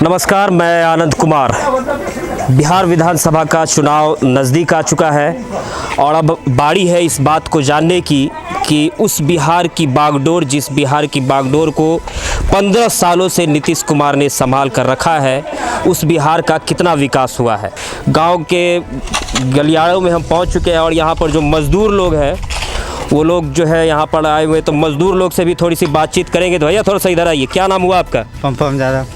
नमस्कार, मैं आनंद कुमार। बिहार विधानसभा का चुनाव नज़दीक आ चुका है और अब बारी है इस बात को जानने की कि उस बिहार की बागडोर, जिस बिहार की बागडोर को 15 सालों से नीतीश कुमार ने संभाल कर रखा है, उस बिहार का कितना विकास हुआ है। गांव के गलियारों में हम पहुंच चुके हैं और यहां पर जो मज़दूर लोग हैं वो लोग जो है यहाँ पर आए हुए, तो मज़दूर लोग से भी थोड़ी सी बातचीत करेंगे। तो भैया थोड़ा सा इधर आइए। क्या नाम हुआ आपका? पंपम ज़्यादा।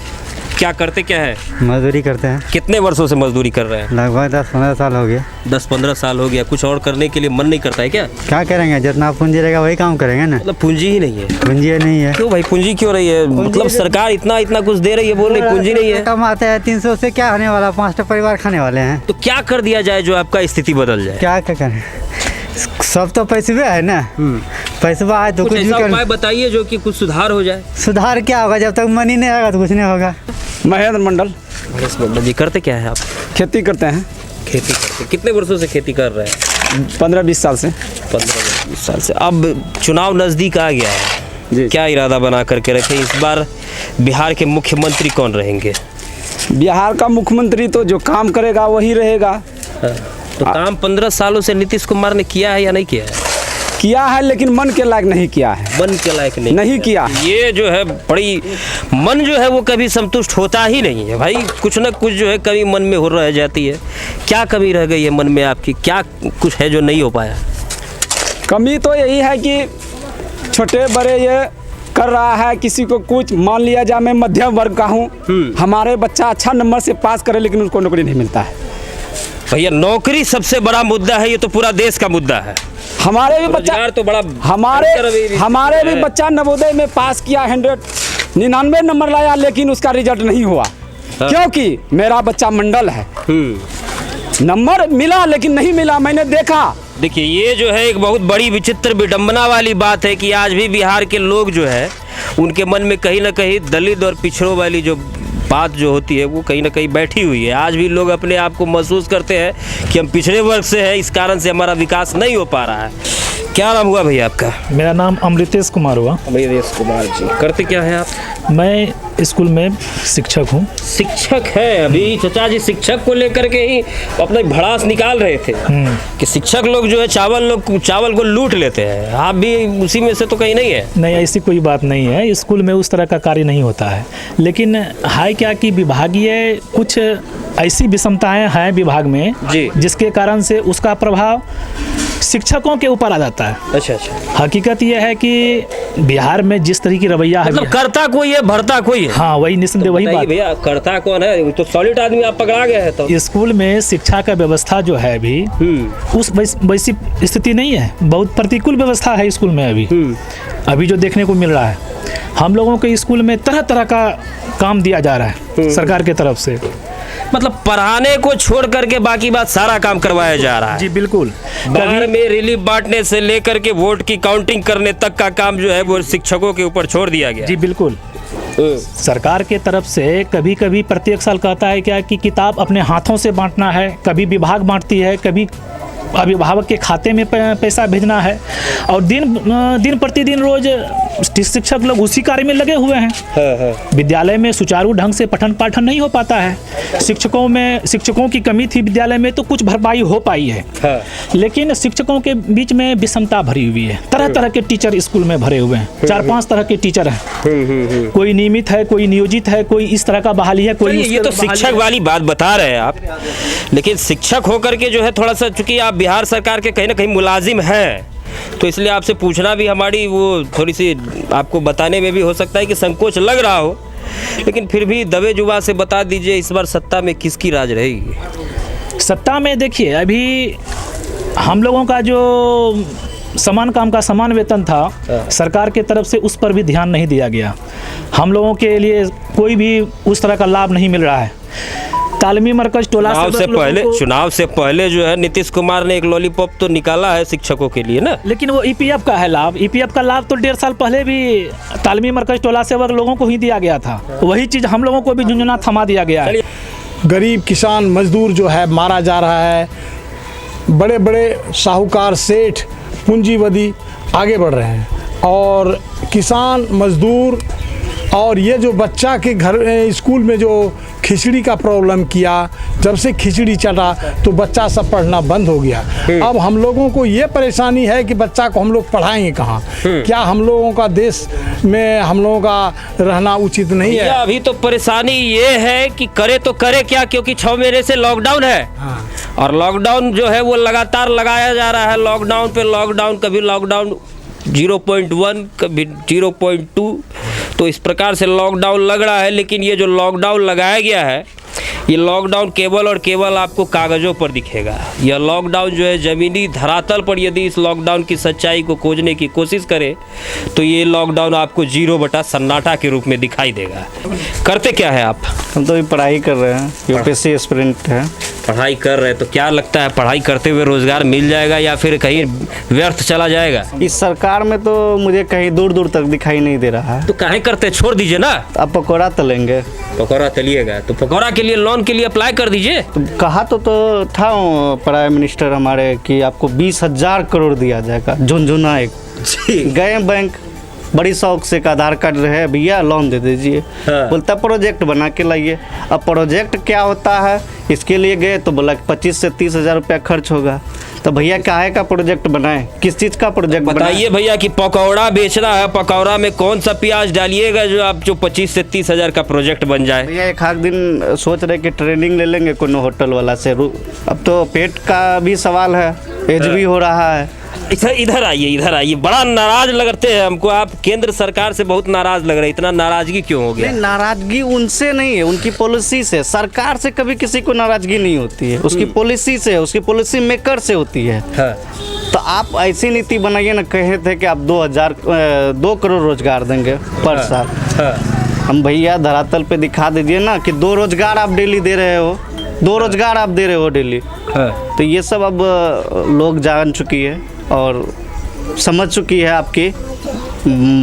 क्या करते क्या है? मजदूरी करते हैं। कितने वर्षों से मजदूरी कर रहे हैं? लगभग 10-15 साल हो गया। 10-15 साल हो गया। कुछ और करने के लिए मन नहीं करता है क्या? क्या करेंगे, जितना पूंजी रहेगा वही काम करेंगे ना। मतलब पूंजी ही नहीं है। पूंजी नहीं है। क्यों भाई, पूंजी क्यों रही है? मतलब सरकार इतना कुछ दे रही है, बोल रही पूंजी नहीं है। कमाते हैं 300 से क्या होने वाला, 5 परिवार खाने वाले हैं। तो क्या कर दिया जाए जो आपका स्थिति बदल जाए? क्या करें, सब तो पैसे है ना। पैसा आए तो कुछ भी कर। उपाय बताइए जो कि कुछ सुधार हो जाए। सुधार क्या होगा, जब तक मनी नहीं आएगा तो कुछ नहीं होगा। महेंद्र मंडल। जी, करते क्या है आप? खेती करते हैं। खेती करते कितने वर्षों से खेती कर रहे हैं? 15-20 साल से। 15-20 साल से। अब चुनाव नज़दीक आ गया है जी। क्या इरादा बना करके रखे इस बार बिहार के मुख्यमंत्री कौन रहेंगे? बिहार का मुख्यमंत्री तो जो काम करेगा वही रहेगा। तो काम 15 सालों से नीतीश कुमार ने किया है या नहीं किया है? किया है, लेकिन मन के लायक नहीं किया है। मन के लायक नहीं किया। ये जो है बड़ी, मन जो है वो कभी संतुष्ट होता ही नहीं है भाई। कुछ ना कुछ जो है कभी मन में हो रह जाती है। क्या कमी रह गई है मन में आपकी? क्या कुछ है जो नहीं हो पाया? कमी तो यही है कि छोटे बड़े ये कर रहा है, किसी को कुछ मान लिया जाए। मैं मध्यम वर्ग का हूँ, हमारे बच्चा अच्छा नंबर से पास करे लेकिन उसको नौकरी नहीं मिलता है। भैया नौकरी सबसे बड़ा मुद्दा है, ये तो पूरा देश का मुद्दा है। हमारे भी बच्चा तो बड़ा हमारे भी बच्चा नवोदय में पास किया, 199 नंबर लाया, लेकिन उसका रिजल्ट नहीं हुआ। क्योंकि मेरा बच्चा मंडल है। नंबर मिला लेकिन नहीं मिला, मैंने देखा। देखिए, ये जो है एक बहुत बड़ी विचित्र विडंबना वाली बात है कि आज भी बिहार के लोग जो है उनके मन में कहीं ना कहीं दलित और पिछड़ों वाली जो बात जो होती है वो कहीं ना कहीं बैठी हुई है। आज भी लोग अपने आप को महसूस करते हैं कि हम पिछड़े वर्ग से हैं, इस कारण से हमारा विकास नहीं हो पा रहा है। क्या नाम हुआ भैया आपका? मेरा नाम अमृतेश कुमार हुआ। अमृतेश कुमार जी, करते क्या है आप? मैं स्कूल में शिक्षक हूँ। शिक्षक है। अभी चचा जी शिक्षक को लेकर के ही अपना भड़ास निकाल रहे थे कि शिक्षक लोग जो है चावल को लूट लेते हैं। आप भी उसी में से तो कहीं नहीं है? नहीं, ऐसी कोई बात नहीं है। स्कूल में उस तरह का कार्य नहीं होता है, लेकिन है क्या कि विभागीय कुछ ऐसी विषमताएं हैं विभाग में जी, जिसके कारण से उसका प्रभाव शिक्षकों के ऊपर आ जाता है। अच्छा। हकीकत यह है कि बिहार में जिस तरह की रवैया है, मतलब करता कोई है भरता कोई है। हाँ, वही निस्संदेह वही बात। भैया करता कौन है? वो तो सॉलिड आदमी आप पकड़ा गए हैं। तो स्कूल में शिक्षा का व्यवस्था जो है अभी उस वैसी स्थिति नहीं है। बहुत प्रतिकूल व्यवस्था है स्कूल में अभी जो देखने को मिल रहा है। हम लोगों के स्कूल में तरह तरह का काम दिया जा रहा है सरकार की तरफ से। मतलब पढ़ाने को छोड़ करके बाकी बात सारा काम करवाया जा रहा है। जी बिल्कुल। बाहर में रिलीफ बांटने से लेकर के वोट की काउंटिंग करने तक का काम जो है वो शिक्षकों के ऊपर छोड़ दिया गया। जी बिल्कुल। सरकार के तरफ से कभी कभी प्रत्येक साल कहता है क्या कि किताब अपने हाथों से बांटना है, कभी विभाग बांटती है, कभी अभिभावक के खाते में पैसा भेजना है, और दिन प्रतिदिन रोज शिक्षक लोग उसी कार्य में लगे हुए हैं। विद्यालय में सुचारू ढंग से पठन पाठन नहीं हो पाता है। शिक्षकों की कमी थी विद्यालय में, तो कुछ भरपाई हो पाई है। लेकिन शिक्षकों के बीच में विषमता भरी हुई है। तरह तरह के टीचर स्कूल में भरे हुए हैं। 4-5 तरह के टीचर हैं। कोई नियमित है, कोई नियोजित है, कोई इस तरह का बहाली है, कोई। ये तो शिक्षक वाली बात बता रहे हैं आप, लेकिन शिक्षक होकर के जो है थोड़ा सा, चूंकि आप बिहार सरकार के कहीं ना कहीं मुलाजिम हैं, तो इसलिए आपसे पूछना भी हमारी वो थोड़ी सी आपको बताने में भी हो सकता है कि संकोच लग रहा हो, लेकिन फिर भी दबे जुबान से बता दीजिए, इस बार सत्ता में किसकी राज रहेगी? सत्ता में देखिए, अभी हम लोगों का जो समान काम का समान वेतन था, सरकार के तरफ से उस पर भी ध्यान नहीं दिया गया। हम लोगों के लिए कोई भी उस तरह का लाभ नहीं मिल रहा है। तालमी मरकज टोला चुनाव से पहले जो है नीतीश कुमार ने एक लॉलीपॉप तो निकाला है शिक्षकों के लिए ना, लेकिन वो ईपीएफ का है लाभ। ईपीएफ का लाभ तो 1.5 साल पहले भी तालमी मरकज टोला से वर्ग लोगों को ही दिया गया था। वही चीज़ हम लोगों को भी झुंझुना थमा दिया गया है। गरीब किसान मजदूर जो है मारा जा रहा है। बड़े बड़े साहूकार सेठ पूंजीवादी आगे बढ़ रहे हैं और किसान मजदूर और ये जो बच्चा के घर स्कूल में जो खिचड़ी का प्रॉब्लम किया, जब से खिचड़ी चटा तो बच्चा सब पढ़ना बंद हो गया। अब हम लोगों को ये परेशानी है कि बच्चा को हम लोग पढ़ाएंगे कहाँ? क्या हम लोगों का देश में हम लोगों का रहना उचित नहीं है? अभी तो परेशानी ये है कि करे तो करे क्या, क्योंकि 6 महीने से लॉकडाउन है। और लॉकडाउन जो है वो लगातार लगाया जा रहा है, लॉकडाउन पे लॉकडाउन, कभी लॉकडाउन 0.1 कभी 0.2, तो इस प्रकार से लॉकडाउन लग रहा है। लेकिन ये जो लॉकडाउन लगाया गया है, ये लॉकडाउन केवल और केवल आपको कागज़ों पर दिखेगा। यह लॉकडाउन जो है ज़मीनी धरातल पर यदि इस लॉकडाउन की सच्चाई को खोजने की कोशिश करें तो ये लॉकडाउन आपको 0 सन्नाटा के रूप में दिखाई देगा। करते क्या है आप? हम तो अभी पढ़ाई कर रहे हैं, यूपीएससी एस्पिरेंट है। पढ़ाई कर रहे हैं, तो क्या लगता है पढ़ाई करते हुए रोज़गार मिल जाएगा या फिर कहीं व्यर्थ चला जाएगा? इस सरकार में तो मुझे कहीं दूर दूर तक दिखाई नहीं दे रहा है। तो काहे करते, छोड़ दीजिए ना। अब पकौड़ा तलेंगे। पकौड़ा तलिएगा तो पकौड़ा के लिए लोन के लिए अप्लाई कर दीजिए। तो कहा तो था प्राइम मिनिस्टर हमारे कि आपको 20,000 करोड़ दिया जाएगा, झुनझुना एक। गए बैंक, बड़ी शौक से, का आधार कार्ड रहे, भैया लोन दे दीजिए। हाँ। बोलता प्रोजेक्ट बना के लाइए। अब प्रोजेक्ट क्या होता है इसके लिए गए तो बोला 25 से 30,000 रुपया खर्च होगा। तो भैया काहे का प्रोजेक्ट बनाए, किस चीज़ का प्रोजेक्ट बताइए भैया कि पकौड़ा बेचना है, पकौड़ा में कौन सा प्याज डालिएगा जो आप जो 25 से 30,000 का प्रोजेक्ट बन जाए? भैया एक आध दिन सोच रहे कि ट्रेनिंग ले लेंगे कोनो होटल वाला से। अब तो पेट का भी सवाल है, एज भी हो रहा है। इधर आइए, बड़ा नाराज लगते हैं हमको आप। केंद्र सरकार से बहुत नाराज लग रहे हैं, इतना नाराजगी क्यों हो गया? नहीं, नाराजगी उनसे नहीं है, उनकी पॉलिसी से। सरकार से कभी किसी को नाराजगी नहीं होती है, उसकी पॉलिसी से, उसकी पॉलिसी मेकर से होती है। हाँ। तो आप ऐसी नीति बनाइए ना, कहे थे कि आप 2 करोड़ रोजगार देंगे पर साल। हाँ। हम भैया धरातल पे दिखा दीजिए ना कि 2 रोजगार आप डेली दे रहे हो, 2 रोजगार आप दे रहे हो डेली। हाँ। तो ये सब अब लोग जान चुकी है और समझ चुकी है आपकी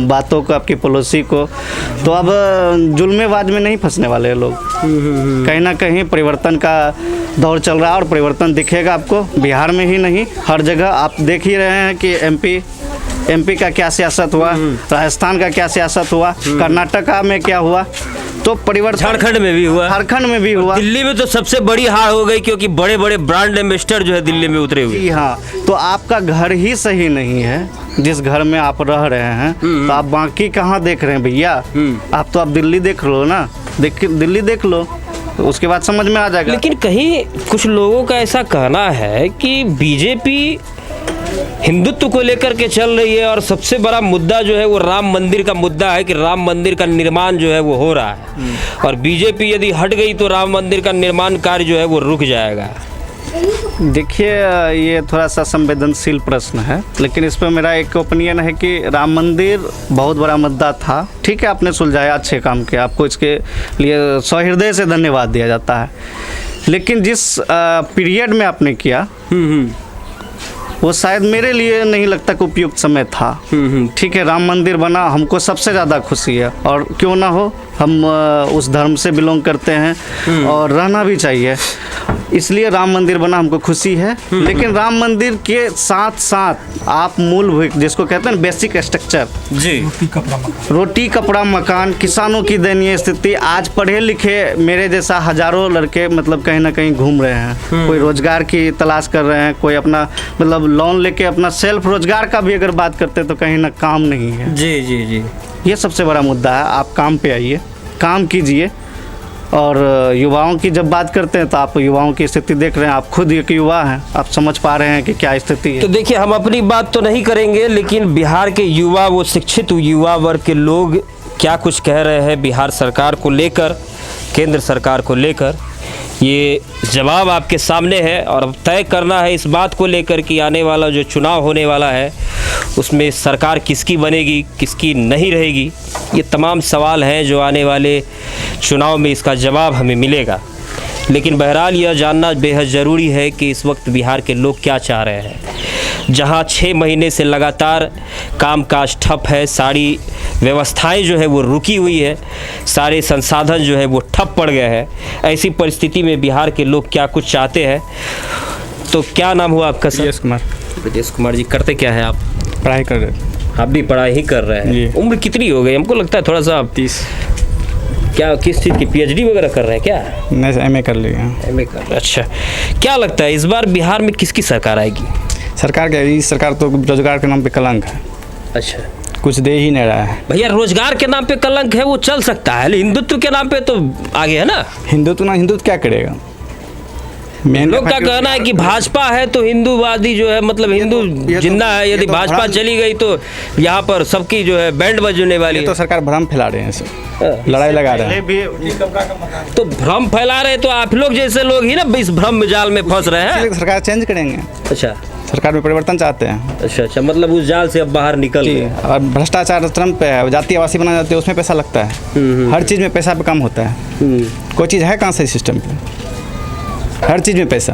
बातों को, आपकी पॉलिसी को। तो अब जुल्मेबाज में नहीं फंसने वाले हैं लोग। कहीं ना कहीं परिवर्तन का दौर चल रहा है और परिवर्तन दिखेगा आपको, बिहार में ही नहीं हर जगह। आप देख ही रहे हैं कि एमपी का क्या सियासत हुआ, राजस्थान का क्या सियासत हुआ, कर्नाटका में क्या हुआ, तो परिवर्तन झारखंड में भी हुआ, झारखंड में भी हुआ। दिल्ली में तो सबसे बड़ी हार हो गई क्योंकि बड़े बड़े ब्रांड एम्बेसडर जो है दिल्ली में उतरे हुए। जी हाँ, तो आपका घर ही सही नहीं है जिस घर में आप रह रहे हैं, तो आप बाकी कहाँ देख रहे हैं भैया? आप तो आप दिल्ली देख लो ना, दिल्ली देख लो, तो उसके बाद समझ में आ जाएगा। लेकिन कहीं कुछ लोगों का ऐसा कहना है कि बीजेपी हिंदुत्व को लेकर के चल रही है और सबसे बड़ा मुद्दा जो है वो राम मंदिर का मुद्दा है कि राम मंदिर का निर्माण जो है वो हो रहा है और बीजेपी यदि हट गई तो राम मंदिर का निर्माण कार्य जो है वो रुक जाएगा। देखिए, ये थोड़ा सा संवेदनशील प्रश्न है, लेकिन इस पर मेरा एक ओपिनियन है कि राम मंदिर बहुत बड़ा मुद्दा था। ठीक है, आपने सुलझाया, अच्छे काम किया, आपको इसके लिए सहृदय से धन्यवाद दिया जाता है। लेकिन जिस पीरियड में आपने किया वो शायद मेरे लिए नहीं लगता कि उपयुक्त समय था। ठीक है, राम मंदिर बना, हमको सबसे ज़्यादा खुशी है और क्यों ना हो, हम उस धर्म से बिलोंग करते हैं और रहना भी चाहिए, इसलिए राम मंदिर बना, हमको खुशी है। लेकिन राम मंदिर के साथ साथ आप मूलभूत जिसको कहते हैं बेसिक स्ट्रक्चर जी, रोटी कपड़ा मकान, किसानों की दयनीय स्थिति, आज पढ़े लिखे मेरे जैसा हजारों लड़के मतलब कहीं ना कहीं घूम रहे हैं, कोई रोजगार की तलाश कर रहे हैं, कोई अपना मतलब लोन लेके अपना सेल्फ रोजगार का भी अगर बात करते हैं तो कहीं ना काम नहीं है। जी जी जी, ये सबसे बड़ा मुद्दा है। आप काम पे आइए, काम कीजिए। और युवाओं की जब बात करते हैं तो आप युवाओं की स्थिति देख रहे हैं, आप खुद एक युवा हैं, आप समझ पा रहे हैं कि क्या स्थिति है। तो देखिए, हम अपनी बात तो नहीं करेंगे, लेकिन बिहार के युवा, वो शिक्षित युवा वर्ग के लोग क्या कुछ कह रहे हैं बिहार सरकार को लेकर, केंद्र सरकार को लेकर, ये जवाब आपके सामने है। और अब तय करना है इस बात को लेकर कि आने वाला जो चुनाव होने वाला है उसमें सरकार किसकी बनेगी, किसकी नहीं रहेगी। ये तमाम सवाल हैं जो आने वाले चुनाव में इसका जवाब हमें मिलेगा। लेकिन बहरहाल यह जानना बेहद ज़रूरी है कि इस वक्त बिहार के लोग क्या चाह रहे हैं। जहां 6 महीने से लगातार कामकाज ठप है, सारी व्यवस्थाएं जो है वो रुकी हुई है, सारे संसाधन जो है वो ठप पड़ गए हैं, ऐसी परिस्थिति में बिहार के लोग क्या कुछ चाहते हैं। तो क्या नाम हुआ आपका सर? ब्रजेश कुमार। ब्रजेश कुमार जी, करते क्या है आप? पढ़ाई कर रहे हैं। आप भी पढ़ाई ही कर रहे जी। हैं। उम्र कितनी हो गई? हमको लगता है थोड़ा सा 30 क्या किस चीज़ की पीएचडी वगैरह कर रहे हैं क्या? मैं MA कर लिया। एमए कर रहे हैं। अच्छा, क्या लगता है इस बार बिहार में किसकी सरकार आएगी? सरकार क्या, इस सरकार तो रोजगार के नाम पे कलंक है, अच्छा कुछ दे ही नहीं रहा है। भैया, रोजगार के नाम पे कलंक है वो चल सकता है, लेकिन हिंदुत्व के नाम पे तो आगे है ना। हिंदुत्व क्या करेगा? लोग का कहना है कि भाजपा है तो हिंदूवादी जो है, मतलब हिंदू जिंदा है, यदि भाजपा चली गई तो यहाँ पर सबकी जो है बैंड बजने वाली ये है। तो सरकार भ्रम फैला रहे हैं, सब लड़ाई लगा रहे हैं। तो भ्रम फैला रहे तो आप लोग जैसे लोग ही ना इस भ्रम जाल में फंस रहे हैं। इसलिए सरकार चेंज करेंगे, अच्छा सरकार में परिवर्तन चाहते हैं। अच्छा, मतलब उस जाल से अब बाहर निकल जी, गए। और भ्रष्टाचार चरम पे है, जाति आवासी बनाए जाते हैं, उसमें पैसा लगता है। हर चीज़ में पैसा पे कम होता है। कोई चीज़ है कहाँ से सिस्टम पे? हर चीज़ में पैसा।